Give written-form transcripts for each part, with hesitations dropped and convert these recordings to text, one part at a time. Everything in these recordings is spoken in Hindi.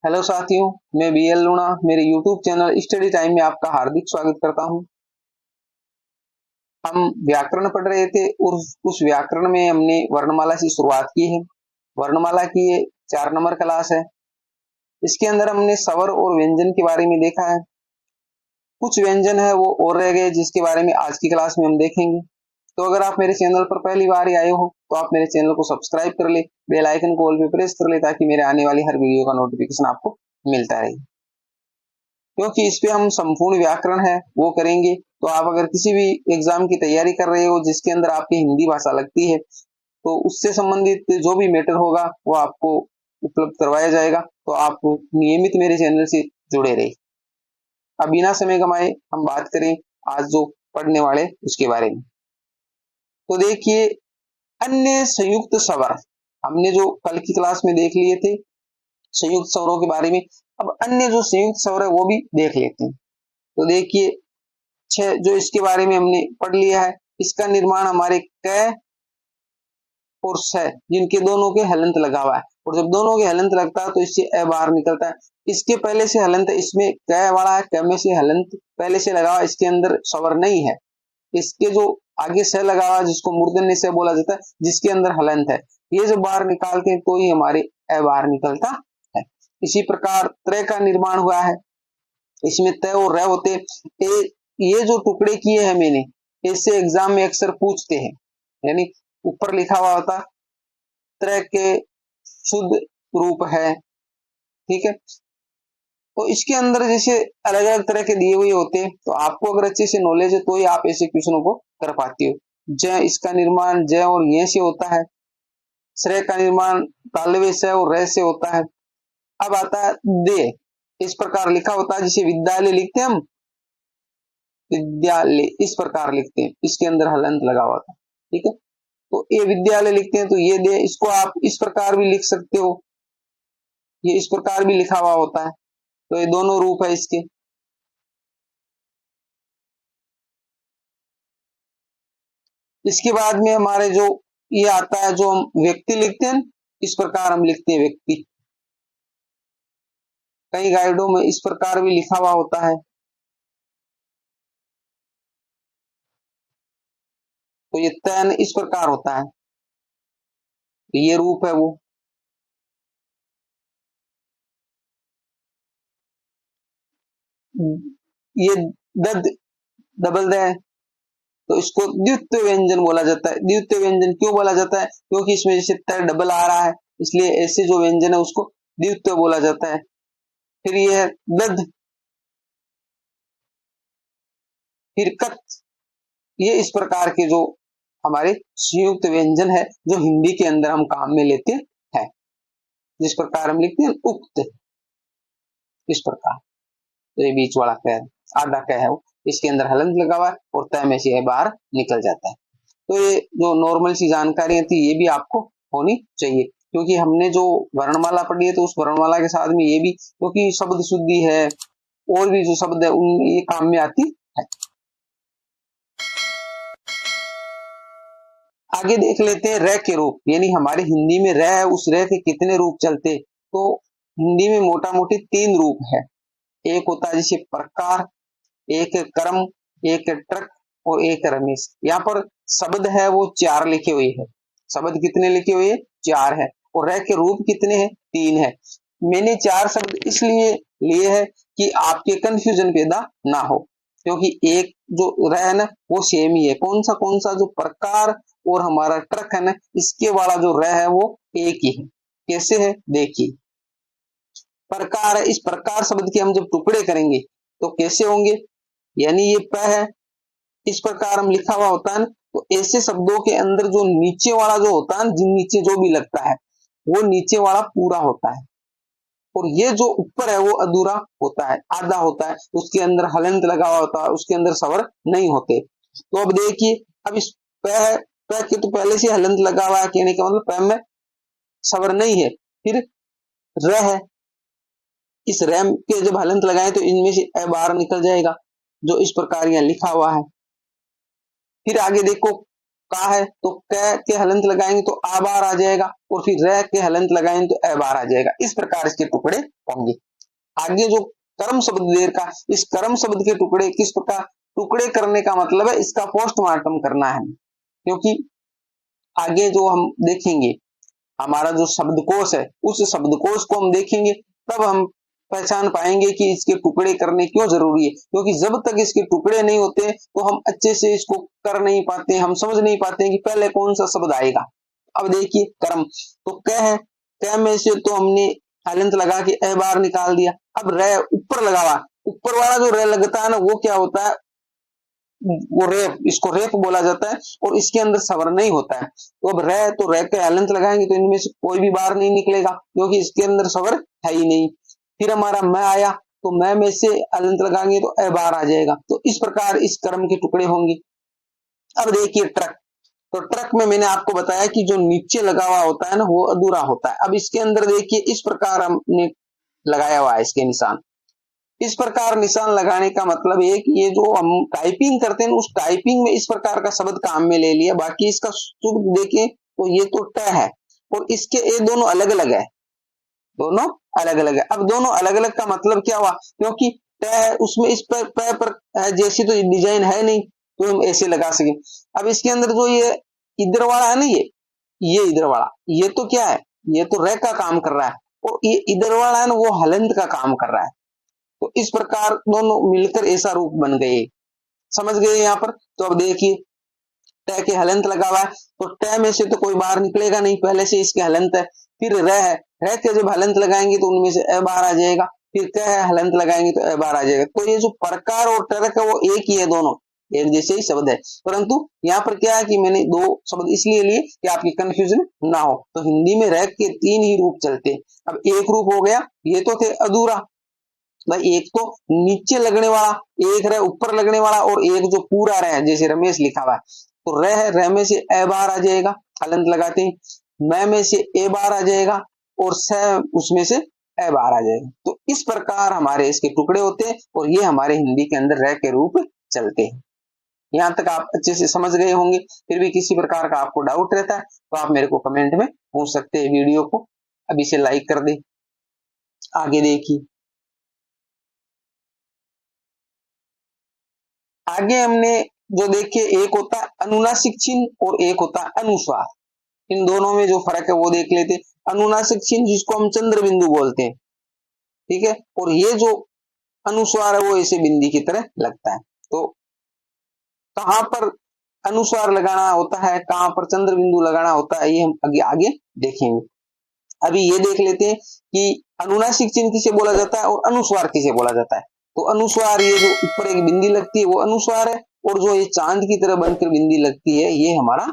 हेलो साथियों, मैं बीएल लूणा मेरे यूट्यूब चैनल स्टडी टाइम में आपका हार्दिक स्वागत करता हूं। हम व्याकरण पढ़ रहे थे और उस व्याकरण में हमने वर्णमाला से शुरुआत की है। वर्णमाला की ये 4 नंबर क्लास है। इसके अंदर हमने स्वर और व्यंजन के बारे में देखा है। कुछ व्यंजन है वो और रह गए जिसके बारे में आज की क्लास में हम देखेंगे। तो अगर आप मेरे चैनल पर पहली बार ही आए हो तो आप मेरे चैनल को सब्सक्राइब कर ले, बेल आइकन को ऑल पे प्रेस कर ले ताकि मेरे आने वाली हर वीडियो का नोटिफिकेशन आपको मिलता रहे। क्योंकि इस पे हम संपूर्ण व्याकरण है वो करेंगे। तो आप अगर किसी भी एग्जाम की तैयारी कर रहे हो जिसके अंदर आपकी हिंदी भाषा लगती है तो उससे संबंधित जो भी मैटर होगा वो आपको उपलब्ध करवाया जाएगा। तो आप नियमित मेरे चैनल से जुड़े रहे। अब बिना समय गमाए हम बात करें आज जो पढ़ने वाले उसके बारे में। तो देखिए, अन्य संयुक्त स्वर हमने जो कल की क्लास में देख लिए थे संयुक्त स्वरों के बारे में। अब अन्य जो संयुक्त स्वर है वो भी देख लेते हैं। तो देखिए, छह जो इसके बारे में हमने पढ़ लिया है, इसका निर्माण हमारे क और स जिनके दोनों के हलंत लगा हुआ है, और जब दोनों के हलंत लगता है तो इससे अ बाहर निकलता है। इसके पहले से हलंत इसमें क वाला है, क में से हलंत पहले से लगा हुआ, इसके अंदर स्वर नहीं है। इसके जो आगे स लगा हुआ जिसको मूर्धन्य से बोला जाता है, जिसके अंदर हलंत है, ये जब बाहर निकालते हैं तो ही हमारे अ बाहर निकलता है। इसी प्रकार त्र का निर्माण हुआ है, इसमें त और र होते। ये जो टुकड़े किए हैं मैंने, इससे एग्जाम में अक्सर पूछते हैं। यानी ऊपर लिखा हुआ होता त्र के शुद्ध रूप है, ठीक है। तो इसके अंदर जैसे अलग अलग तरह के दिए हुए होते हैं, तो आपको अगर अच्छे से नॉलेज है तो ही आप ऐसे क्वेश्चनों को कर पाते हो। ज इसका निर्माण ज और ये से होता है। श्रेय का निर्माण तालवे से और रे से होता है। अब आता है दे, इस प्रकार लिखा होता है जिसे विद्यालय लिखते हैं हम, विद्यालय इस प्रकार लिखते हैं, इसके अंदर हलंत लगा हुआ था, ठीक है। तो ये विद्यालय लिखते हैं तो ये दे, इसको आप इस प्रकार भी लिख सकते हो, ये इस प्रकार भी लिखा हुआ होता है। तो ये दोनों रूप है इसके। इसके बाद में हमारे जो ये आता है जो हम व्यक्ति लिखते हैं, इस प्रकार हम लिखते हैं व्यक्ति। कई गाइडों में इस प्रकार भी लिखा हुआ होता है। तो ये तैन इस प्रकार होता है, ये रूप है वो। ये दद डबल द, तो इसको द्वितीय व्यंजन बोला जाता है। द्वितीय व्यंजन क्यों बोला जाता है? क्योंकि इसमें जैसे त डबल आ रहा है, इसलिए ऐसे जो व्यंजन है उसको द्वितीय बोला जाता है। फिर ये है दध, फिर कत। ये इस प्रकार के जो हमारे संयुक्त व्यंजन है जो हिंदी के अंदर हम काम में लेते हैं। जिस प्रकार हम लिखते हैं उक्त, इस प्रकार। तो ये बीच वाला कह आधा कह है वो, इसके अंदर हलंत लगा हुआ है और तय में से बाहर निकल जाता है। तो ये जो नॉर्मल सी जानकारी थी ये भी आपको होनी चाहिए, क्योंकि हमने जो वर्णमाला पढ़ी है तो उस वर्णमाला के साथ में ये भी, क्योंकि शब्द शुद्धि है और भी जो शब्द है उन ये काम में आती है। आगे देख लेते हैं र के रूप, यानी हमारे हिंदी में र है, उस र के कितने रूप चलते। तो हिंदी में मोटा मोटी 3 रूप है। एक होता है जैसे प्रकार, एक कर्म, एक ट्रक और एक रमेश। यहाँ पर शब्द है वो 4 लिखे हुए है। शब्द कितने लिखे हुए? 4 है। और र के रूप कितने हैं? 3 है। मैंने 4 शब्द इसलिए लिए है कि आपके कंफ्यूजन पैदा ना हो, क्योंकि एक जो र है ना वो सेम ही है। कौन सा जो प्रकार और हमारा ट्रक है ना, इसके वाला जो र है वो एक ही है। कैसे है देखिए, प्रकार है, इस प्रकार शब्द के हम जब टुकड़े करेंगे तो कैसे होंगे, यानी ये प है, इस प्रकार हम लिखा हुआ होता है ना, तो ऐसे शब्दों के अंदर जो नीचे वाला जो होता है, जिन नीचे जो भी लगता है वो नीचे वाला पूरा होता है, और ये जो ऊपर है वो अधूरा होता है, आधा होता है। उसके अंदर हलंत लगा हुआ होता है, उसके अंदर स्वर नहीं होते। तो अब देखिए, अब इस प है, प के तो पहले से हलंत लगा हुआ है, कहने का मतलब प में स्वर नहीं है। फिर र है, इस रैम के जब हलंत लगाए तो इनमें से अ बाहर निकल जाएगा, जो इस प्रकार यहाँ लिखा हुआ है। फिर आगे देखो का है तो क के हलंत लगाएंगे तो आ बार आ जाएगा, और फिर र के हलंत लगाएंगे तो ए बार आ जाएगा। इस प्रकार इसके टुकड़े होंगे। आगे जो कर्म शब्द देर का, इस कर्म शब्द के टुकड़े किस प्रकार, टुकड़े करने का मतलब है इसका पोस्टमार्टम करना है, क्योंकि आगे जो हम देखेंगे हमारा जो शब्दकोश है, उस शब्दकोश को हम देखेंगे तब हम पहचान पाएंगे कि इसके टुकड़े करने क्यों जरूरी है, क्योंकि जब तक इसके टुकड़े नहीं होते तो हम अच्छे से इसको कर नहीं पाते, हम समझ नहीं पाते कि पहले कौन सा शब्द आएगा। अब देखिए कर्म तो क है, क में से तो हमने हलंत लगा के ए बार निकाल दिया। अब रे ऊपर लगा हुआ, ऊपर वाला जो रे लगता है ना वो क्या होता है, वो रेप, इसको रेप बोला जाता है, और इसके अंदर सवर नहीं होता है। तो अब रे तो रे के हलंत लगाएंगे तो इनमें से कोई भी बाहर नहीं निकलेगा, क्योंकि इसके अंदर सवर है ही नहीं। फिर हमारा मैं आया तो मैं में से हलंत लगाएंगे तो ए बार आ जाएगा। तो इस प्रकार इस कर्म के टुकड़े होंगे। अब देखिए ट्रक, तो ट्रक में मैंने आपको बताया कि जो नीचे लगा हुआ होता है ना वो अधूरा होता है। अब इसके अंदर देखिए इस प्रकार हमने लगाया हुआ है इसके निशान। इस प्रकार निशान लगाने का मतलब ये कि ये जो हम टाइपिंग करते हैं उस टाइपिंग में इस प्रकार का शब्द काम में ले लिया, बाकी इसका शुभ देखें तो ये तो ट है और इसके ये दोनों अलग अलग है, दोनों अलग अलग है। अब दोनों अलग अलग का मतलब क्या हुआ, क्योंकि ट है उसमें इस पर जैसी तो डिजाइन है नहीं तो हम ऐसे लगा सके। अब इसके अंदर जो ये इधर वाला है ना, ये इधर वाला, ये तो क्या है, ये तो रे का काम कर रहा है, और ये इधर वाला है ना वो हलंत का काम कर रहा है। तो इस प्रकार दोनों मिलकर ऐसा रूप बन गए, समझ गए यहाँ पर। तो अब देखिए ट के हलंत लगा हुआ है तो ट में से तो कोई बाहर निकलेगा नहीं, पहले से इसके हलंत है। फिर र है, र के जब हलंत लगाएंगे तो उनमें से ए बाहर आ जाएगा। फिर क है, हलंत लगाएंगे तो ए बाहर आ जाएगा। तो ये जो प्रकार और टरक है वो एक ही है, दोनों एक जैसे ही शब्द है, परंतु यहाँ पर क्या है कि मैंने दो शब्द इसलिए लिए कि आपकी कंफ्यूजन ना हो। तो हिंदी में रैक के 3 ही रूप चलते हैं। अब एक रूप हो गया, ये तो थे अधूरा भाई, एक तो नीचे लगने वाला, एक रह ऊपर लगने वाला, और एक जो पूरा रह जैसे रमेश लिखा हुआ है। तो रह में से ए बार आ जाएगा, हलंत लगाते हैं। मैं में से ए बार आ जाएगा, और स उसमें से ए बार आ जाएगा। तो इस प्रकार हमारे इसके टुकड़े होते हैं, और ये हमारे हिंदी के अंदर रह के रूप चलते हैं। यहाँ तक आप अच्छे से समझ गए होंगे। फिर भी किसी प्रकार का आपको डाउट रहता है तो आप मेरे को कमेंट में पूछ सकते हैं। वीडियो को अभी से लाइक कर दे। आगे देखिए, आगे हमने जो देखे एक होता है अनुनासिक चिन्ह और एक होता है अनुस्वार। इन दोनों में जो फर्क है वो देख लेते। अनुनासिक चिन्ह जिसको हम चंद्र बिंदु बोलते हैं, ठीक है, और ये जो अनुस्वार है वो ऐसे बिंदी की तरह लगता है। तो कहां पर अनुस्वार लगाना होता है, कहां पर चंद्र बिंदु लगाना होता है, ये हम आगे आगे देखेंगे। अभी ये देख लेते हैं कि अनुनासिक चिन्ह किसे बोला जाता है और अनुस्वार किसे बोला जाता है। तो अनुस्वार, ये जो ऊपर एक बिंदी लगती है वो अनुस्वार है, और जो ये चांद की तरह बनकर बिंदी लगती है ये हमारा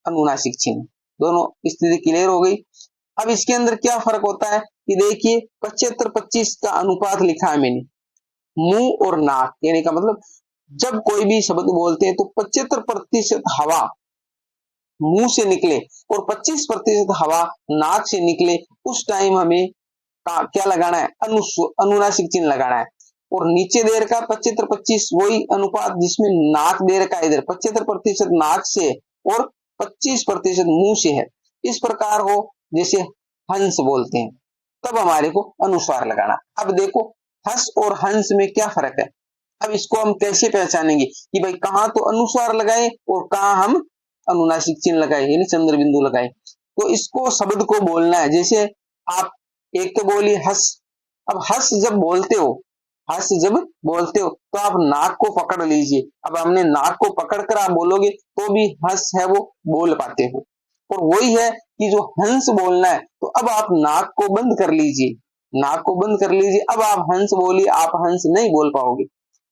अनुनासिक चिन्ह। दोनों स्थिति क्लियर हो गई। अब इसके अंदर क्या फर्क होता है कि देखिए 75-25 का अनुपात लिखा है मैंने। मुंह और नाक, यानी का मतलब जब कोई भी शब्द बोलते हैं तो 75% हवा मुंह से निकले और 25% हवा नाक से निकले, उस टाइम हमें क्या लगाना है, अनुनासिक चिन्ह लगाना है। और नीचे दे रखा 75-25 वही अनुपात जिसमें नाक दे रखा है, इधर 75% नाक से और 25% मुंह से है। इस प्रकार हो जैसे हंस बोलते हैं तब हमारे को अनुस्वार लगाना। अब देखो हंस और हंस में क्या फर्क है। अब इसको हम कैसे पहचानेंगे कि भाई कहाँ तो अनुस्वार लगाए और कहाँ हम अनुनासिक चिन्ह लगाए यानी चंद्र बिंदु लगाए। तो इसको शब्द को बोलना है। जैसे आप एक तो बोलिए हंस, अब हंस जब बोलते हो, हंस जब बोलते हो तो आप नाक को पकड़ लीजिए। अब हमने नाक को पकड़कर आप बोलोगे तो भी हंस है वो बोल पाते हो। और वही है कि जो हंस बोलना है तो अब आप नाक को बंद कर लीजिए, नाक को बंद कर लीजिए, अब आप हंस बोलिए, आप हंस नहीं बोल पाओगे।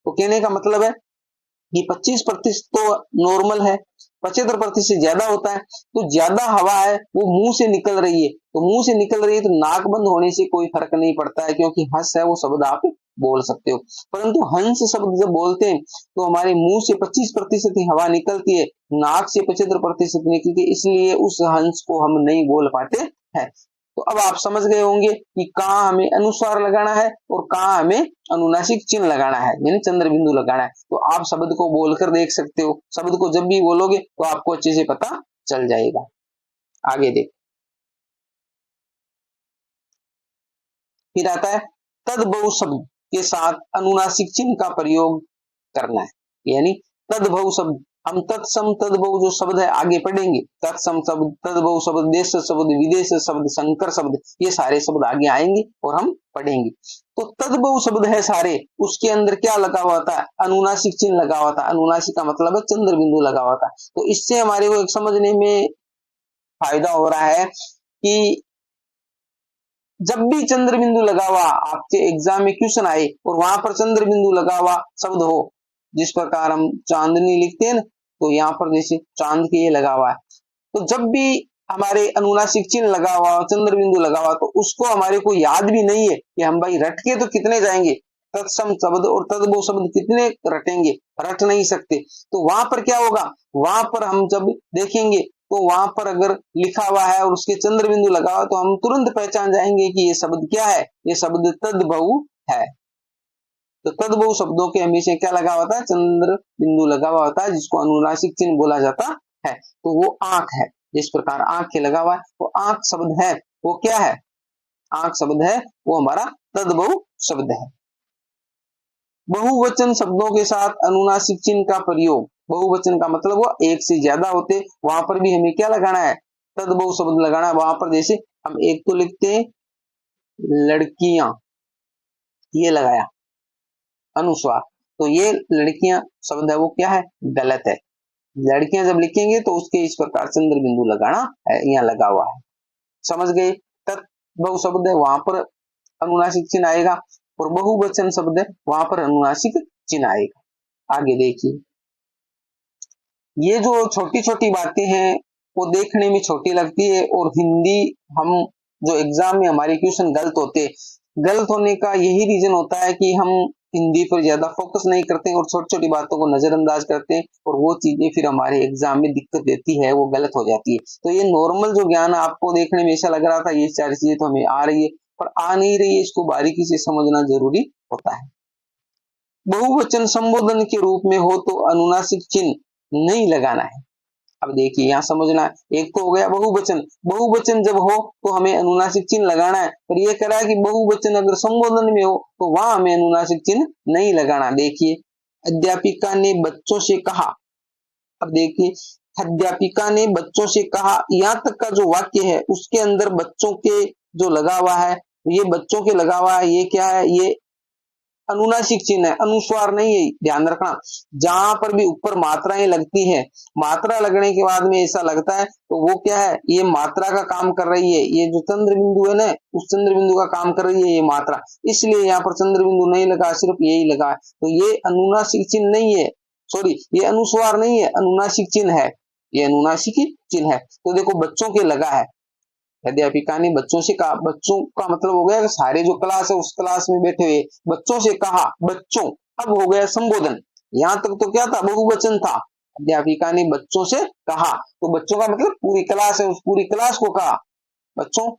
तो कहने का मतलब है कि 25% तो नॉर्मल है, 75% से ज्यादा होता है। तो ज्यादा हवा है वो मुंह से निकल रही है, तो मुंह से निकल रही है तो नाक बंद होने से कोई फर्क नहीं पड़ता है, क्योंकि हंस है वो शब्द आप बोल सकते हो। परंतु हंस शब्द जब बोलते हैं तो हमारे मुंह से 25% ही हवा निकलती है, नाक से 75% निकलती है, इसलिए उस हंस को हम नहीं बोल पाते हैं। तो अब आप समझ गए होंगे कि कहाँ हमें अनुस्वार लगाना है और कहाँ हमें अनुनासिक चिन्ह लगाना है, यानी चंद्र बिंदु लगाना है। तो आप शब्द को बोलकर देख सकते हो, शब्द को जब भी बोलोगे तो आपको अच्छे से पता चल जाएगा। आगे देख, फिर आता है तद्भव शब्द के साथ अनुनासिक चिन्ह का प्रयोग करना है, यानी तद्भव शब्द, हम तत्सम तद्भव जो शब्द है आगे पढ़ेंगे, तत्सम शब्द, तद्भव शब्द, देश शब्द, विदेश शब्द, संकर शब्द, ये सारे शब्द आगे आएंगे और हम पढ़ेंगे। तो तद्भव शब्द है सारे, उसके अंदर क्या लगा हुआ था, अनुनासिक चिन्ह लगा हुआ था। अनुनासिक का मतलब है चंद्र बिंदु लगा हुआ था। तो इससे हमारे को एक समझने में फायदा हो रहा है कि जब भी चंद्र बिंदु लगा हुआ आपके एग्जाम में क्वेश्चन आए और वहां पर चंद्र बिंदु लगा हुआ शब्द हो, जिस प्रकार हम चांदनी लिखते हैं ना, तो यहाँ पर जैसे चांद के ये लगा हुआ है, तो जब भी हमारे अनुनासिक चिन्ह लगा हुआ, चंद्र बिंदु लगा हुआ, तो उसको हमारे को याद भी नहीं है कि हम भाई रट के तो कितने जाएंगे, तत्सम शब्द और तद्भव शब्द कितने रटेंगे, रट नहीं सकते। तो वहां पर क्या होगा, वहां पर हम जब देखेंगे तो वहां पर अगर लिखा हुआ है और उसके चंद्र बिंदु लगा हुआ, तो हम तुरंत पहचान जाएंगे कि ये शब्द क्या है, ये शब्द तद्भव है। तो तद्भव शब्दों के हमेशा क्या लगा होता है, चंद्र बिंदु लगा हुआ होता है, जिसको अनुनासिक चिन्ह बोला जाता है। तो वो आंख है, जिस प्रकार आंख के लगा हुआ है, वो आंख शब्द है, वो क्या है, आंख शब्द है, वो हमारा तद्भव शब्द है। बहुवचन शब्दों के साथ अनुनासिक चिन्ह का प्रयोग, बहुवचन का मतलब वो एक से ज्यादा होते, वहां पर भी हमें क्या लगाना है, तद्भव शब्द लगाना है। वहां पर जैसे हम एक तो लिखते हैं लड़कियां, ये लगाया अनुस्वार, तो ये लड़कियां शब्द है वो क्या है, गलत है। लड़कियां जब लिखेंगे तो उसके इस प्रकार चंद्र बिंदु लगाना है, यहाँ लगा हुआ है। समझ गए, तद्भव शब्द है वहां पर अनुनासिक चिन्ह आएगा, और बहुवचन शब्द है वहां पर अनुनासिक चिन्ह आएगा। आगे देखिए, ये जो छोटी छोटी बातें हैं वो देखने में छोटी लगती है, और हिंदी हम जो एग्जाम में हमारे क्वेश्चन गलत होते, गलत होने का यही रीजन होता है कि हम हिंदी पर ज्यादा फोकस नहीं करते और छोटी छोटी बातों को नजरअंदाज करते हैं, और वो चीजें फिर हमारे एग्जाम में दिक्कत देती है, वो गलत हो जाती है। तो ये नॉर्मल जो ज्ञान आपको देखने में ऐसा लग रहा था ये सारी चीजें तो हमें आ रही है, पर आ नहीं रही है, इसको बारीकी से समझना जरूरी होता है। बहुवचन संबोधन के रूप में हो तो अनुनासिक चिन्ह नहीं लगाना है। अब देखिए यहाँ समझना, एक तो हो गया बहुवचन, बहुवचन जब हो तो हमें अनुनासिक चिन्ह लगाना है, पर यह कह रहा है कि बहुवचन अगर संबोधन में हो तो वहां हमें अनुनासिक चिन्ह नहीं लगाना। देखिए, अध्यापिका ने बच्चों से कहा, अब देखिए अध्यापिका ने बच्चों से कहा, यहाँ तक का जो वाक्य है उसके अंदर बच्चों के जो लगा हुआ है, ये बच्चों के लगा हुआ है, ये क्या है, ये अनुनासिक चिन्ह है, अनुस्वार नहीं है, ध्यान रखना। जहां पर भी ऊपर मात्राएं लगती हैं, मात्रा लगने के बाद में ऐसा लगता है तो वो क्या है, ये मात्रा का काम कर रही है, ये जो चंद्र बिंदु है ना, उस चंद्र बिंदु का काम कर रही है ये मात्रा, इसलिए यहाँ पर चंद्र बिंदु नहीं लगा, सिर्फ यही लगा है। तो ये अनुनासिक चिन्ह नहीं है, सॉरी ये अनुस्वार नहीं है, अनुनासिक चिन्ह है, ये अनुनासिक चिन्ह है। तो देखो बच्चों के लगा है, अध्यापिका ने बच्चों से कहा, बच्चों का मतलब हो गया कि सारे जो क्लास है उस क्लास में बैठे हुए, बच्चों से कहा, बच्चों, अब हो गया संबोधन। यहां तक तो क्या था, बहुवचन था, अध्यापिका ने बच्चों से कहा, तो बच्चों का मतलब पूरी क्लास है, उस पूरी क्लास को कहा, बच्चों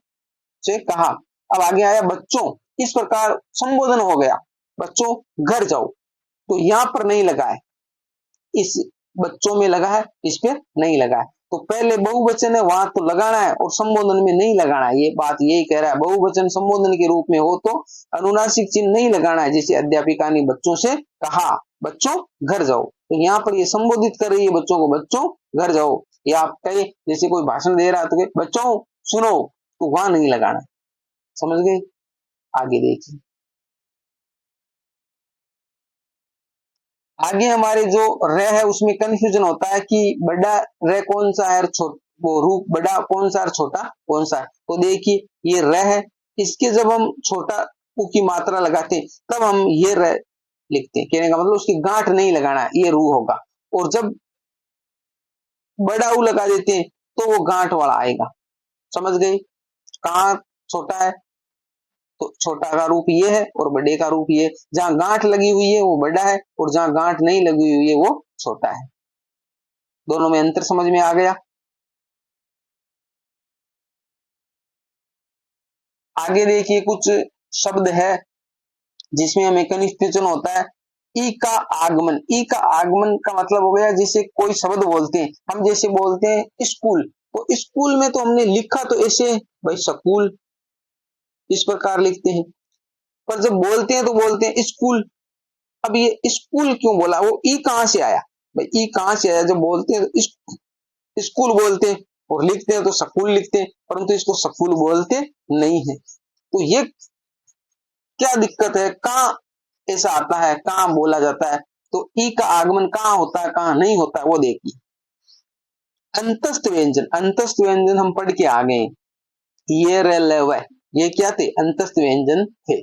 से कहा। अब आगे आया बच्चों, इस प्रकार संबोधन हो गया, बच्चों घर जाओ, तो यहां पर नहीं लगा है, इस बच्चों में लगा है, इस पे नहीं लगा है। तो पहले बहुवचन है वहां तो लगाना है और संबोधन में नहीं लगाना है, ये बात यही कह रहा है। बहुवचन संबोधन के रूप में हो तो अनुनासिक चिन्ह नहीं लगाना है, जैसे अध्यापिका ने बच्चों से कहा, बच्चों घर जाओ, तो यहाँ पर ये संबोधित कर रही है बच्चों को, बच्चों घर जाओ। या आप कहे जैसे कोई भाषण दे रहा है तो बच्चों सुनो, तो वहां नहीं लगाना। समझ गए, आगे देखिए, आगे हमारे जो र है उसमें कंफ्यूजन होता है कि बड़ा र कौन सा है, वो रूप बड़ा कौन सा है, छोटा कौन सा है। तो देखिए ये र है, इसके जब हम छोटा उ की मात्रा लगाते हैं तब हम ये र लिखते हैं, कहने का मतलब उसकी गांठ नहीं लगाना है, ये रू होगा। और जब बड़ा उ लगा देते हैं तो वो गांठ वाला आएगा। समझ गए, कहाँ छोटा है तो छोटा का रूप ये है और बड़े का रूप ये, जहां गांठ लगी हुई है वो बड़ा है और जहां गांठ नहीं लगी हुई है वो छोटा है। दोनों में अंतर समझ में आ गया। आगे देखिए कुछ शब्द है जिसमें हमें कन्फ्यूजन होता है। ई का आगमन, ई का आगमन का मतलब हो गया जैसे कोई शब्द बोलते हैं हम, जैसे बोलते हैं स्कूल, तो स्कूल में तो हमने लिखा तो ऐसे भाई स्कूल, इस प्रकार लिखते हैं, पर जब बोलते हैं तो बोलते हैं स्कूल। अब ये स्कूल क्यों बोला, वो ई कहां से आया भाई, ई कहां से आया? जब बोलते हैं स्कूल बोलते हैं और लिखते हैं तो स्कूल लिखते हैं, परंतु इसको स्कूल बोलते नहीं है। तो ये क्या दिक्कत है, कहां ऐसा आता है, कहां बोला जाता है? तो ई का आगमन कहां होता है, कहां नहीं होता है, वो देखिए। अंतस्थ व्यंजन, अंतस्थ व्यंजन हम पढ़ के आ गए, ये ये क्या थे, अंतस्थ व्यंजन थे।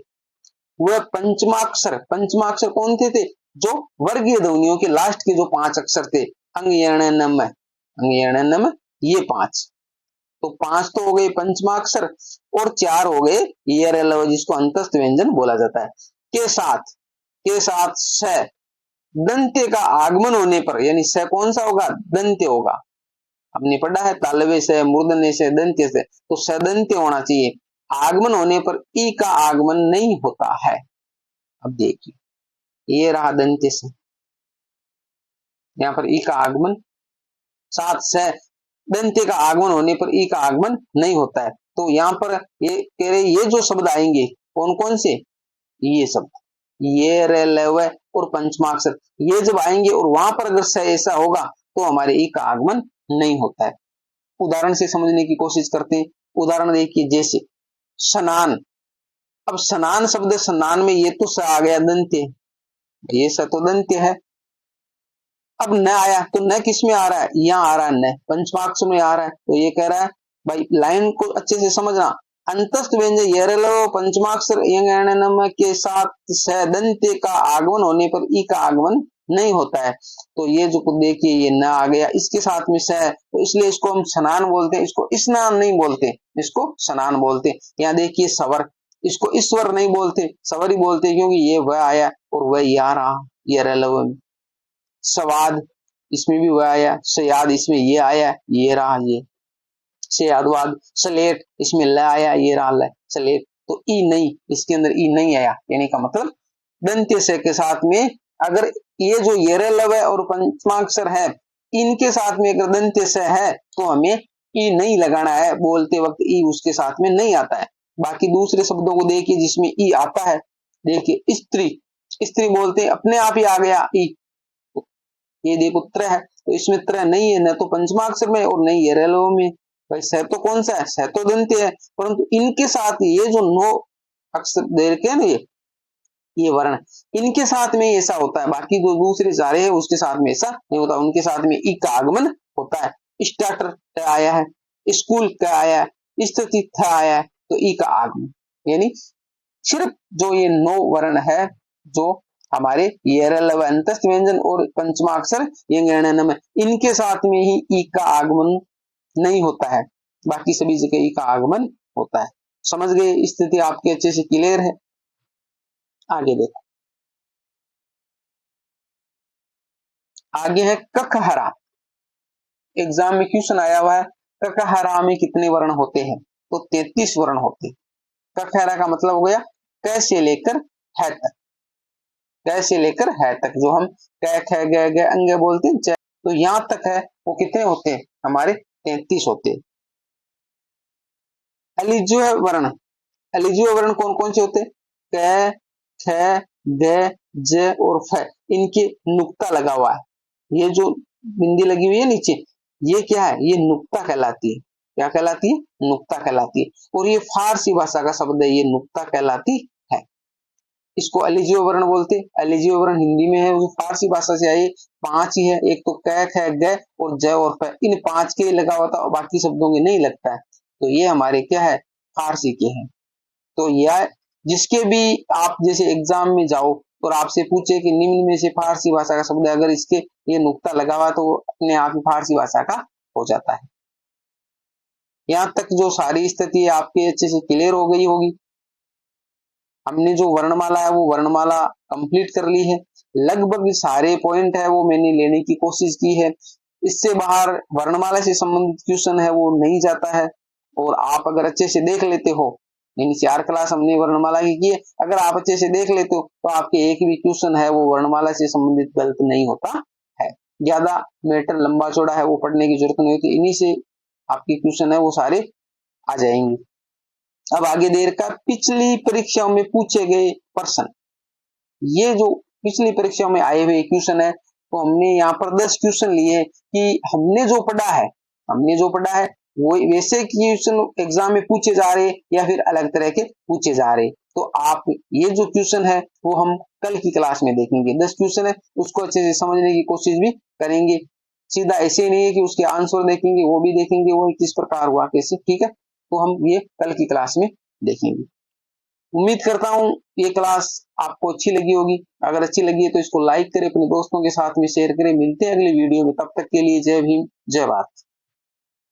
वह पंचमाक्षर, पंचमाक्षर कौन थे? जो वर्गीय ध्वनियों के लास्ट के जो 5 अक्षर थे, अंग यण नम, अंग यण नम, ये 5, तो 5 तो हो गए पंचमाक्षर और 4 हो गए ये जिसको अंतस्थ व्यंजन बोला जाता है। के साथ, के साथ स, दंत्य का आगमन होने पर, यानी स कौन सा होगा, दंत्य होगा। हमने पढ़ा है तालव्य से, मूर्धन्य से, दंत्य से, तो सदंत्य होना चाहिए। आगमन होने पर ई का आगमन नहीं होता है। अब देखिए ये रहा दंत्य से, यहाँ पर ई का आगमन, साथ से दंत्य का आगमन होने पर ई का आगमन नहीं होता है। तो यहाँ पर ये कह रहे ये जो शब्द आएंगे कौन कौन से, ये शब्द, ये रे लव और पंचमाक्षर, ये जब आएंगे और वहां पर अगर से ऐसा होगा तो हमारे ई का आगमन नहीं होता है। उदाहरण से समझने की कोशिश करते हैं। उदाहरण देखिए जैसे स्नान, अब स्नान शब्द, स्नान में ये तो स आ गया दंत्य, ये स तो दंत्य है। अब न आया तो न किस में आ रहा है, यहाँ आ रहा है न, पंचमाक्षर में आ रहा है। तो ये कह रहा है भाई लाइन को अच्छे से समझना, अंतस्थ व्यंजन यरलो पंचमाक्षर यंगणनम के साथ सदंत्य का आगमन होने पर ई का आगमन नहीं होता है। तो ये जो देखिए ये न आ गया, इसके साथ में स, तो इसलिए इसको हम स्नान बोलते हैं, इसको स्नान नहीं बोलते, इसको स्नान बोलते हैं। यहाँ देखिए सवर, इसको ईश्वर नहीं बोलते, सवर ही बोलते हैं, क्योंकि ये वह आया और वह ये आ रहा, ये रलव। सवाद, इसमें भी वह आया, सयाद, इसमें ये आया, ये रहा ये सयादवाद। सलेट, इसमें ल आया, ये रहा ल सलेट। तो ई नहीं, इसके अंदर ई नहीं आया, यानी का मतलब दंत्य से के साथ में अगर ये जो ये लव है और पंचमाक्षर है, इनके साथ में अगर दंत्य से है तो हमें ई नहीं लगाना है, बोलते वक्त ई उसके साथ में नहीं आता है। बाकी दूसरे शब्दों को देखिए जिसमें ई आता है, देखिए स्त्री, स्त्री बोलते हैं अपने आप ही आ गया ई, ये देखो त्र है, तो इसमें त्र नहीं है, न तो पंचमाक्षर में और नहीं ये रेलो में। भाई सह तो कौन सा है, सह तो दंत्य है, परंतु इनके साथ ये जो 9 अक्षर दे रखे हैं ना, ये वर्ण, इनके साथ में ऐसा होता है, बाकी जो दूसरे सारे हैं उसके साथ में ऐसा नहीं होता, उनके साथ में ई का आगमन होता है। स्टार्टर आया है, स्कूल का आया है, स्थिति आया है, तो ई का आगमन, यानी सिर्फ जो ये 9 वर्ण है जो हमारे ये अंतस्थ व्यंजन और पंचमाक्षर ये में, इनके साथ में ही ई का आगमन नहीं होता है, बाकी सभी जगह ई का आगमन होता है। समझ गए, स्थिति आपके अच्छे से क्लियर है। आगे देखो, आगे है ककहरा। एग्जाम में क्वेश्चन आया हुआ है ककहरा में कितने वर्ण होते हैं, तो 33 वर्ण होते हैं। ककहरा का मतलब हो गया क से लेकर है तक, क से लेकर है तक, जो हम क ख ग घ अंग बोलते हैं, तो यहां तक है वो कितने होते हैं, हमारे 33 होते हैं। अलिज्य वर्ण, अलिज्य वर्ण कौन कौन से होते हैं, क ख ग ज और फ, इनके नुक्ता लगा हुआ है, ये जो बिंदी लगी हुई है नीचे, ये क्या है, ये नुक्ता कहलाती है। क्या कहलाती है, नुक्ता कहलाती है। और ये फारसी भाषा का शब्द है, ये नुक्ता कहलाती है, इसको अलिज्य वर्ण बोलते हैं। अलिज्य वर्ण हिंदी में है, वो फारसी भाषा से आई, 5 ही है, एक तो क ख ग और ज और फ, इन 5 के लगा हुआ था और बाकी शब्दों के नहीं लगता है, तो ये हमारे क्या है, फारसी के हैं। तो यह जिसके भी आप जैसे एग्जाम में जाओ और आपसे पूछे कि निम्न में से फारसी भाषा का शब्द है, अगर इसके ये नुक्ता लगा हुआ तो अपने आप ही फारसी भाषा का हो जाता है। यहां तक जो सारी स्थिति आपके अच्छे से क्लियर हो गई होगी। हमने जो वर्णमाला है वो वर्णमाला कंप्लीट कर ली है, लगभग सारे पॉइंट है वो मैंने लेने की कोशिश की है। इससे बाहर वर्णमाला से संबंधित क्वेश्चन है वो नहीं जाता है, और आप अगर अच्छे से देख लेते हो यानी 4 क्लास हमने वर्णमाला की है। अगर आप अच्छे से देख लेते हो तो आपके एक भी क्वेश्चन है वो वर्णमाला से संबंधित गलत नहीं होता है। ज्यादा मैटर लंबा चौड़ा है वो पढ़ने की जरूरत नहीं होती, इन्हीं से आपके क्वेश्चन है वो सारे आ जाएंगे। अब आगे दे रखा पिछली परीक्षाओं में पूछे गए प्रश्न। ये जो पिछली परीक्षाओं में आए हुए क्वेश्चन है तो हमने यहाँ पर 10 क्वेश्चन लिए कि हमने जो पढ़ा है वो वैसे क्वेश्चन एग्जाम में पूछे जा रहे या फिर अलग तरह के पूछे जा रहे। तो आप ये जो क्वेश्चन है वो हम कल की क्लास में देखेंगे। 10 क्वेश्चन है उसको अच्छे से समझने की कोशिश भी करेंगे। सीधा ऐसे नहीं है कि उसके आंसर देखेंगे, वो भी देखेंगे वो किस प्रकार हुआ कैसे, ठीक है। तो हम ये कल की क्लास में देखेंगे। उम्मीद करता हूं ये क्लास आपको अच्छी लगी होगी। अगर अच्छी लगी है तो इसको लाइक करें, अपने दोस्तों के साथ में शेयर करें। मिलते हैं अगली वीडियो में, तब तक के लिए जय भीम जय भारत।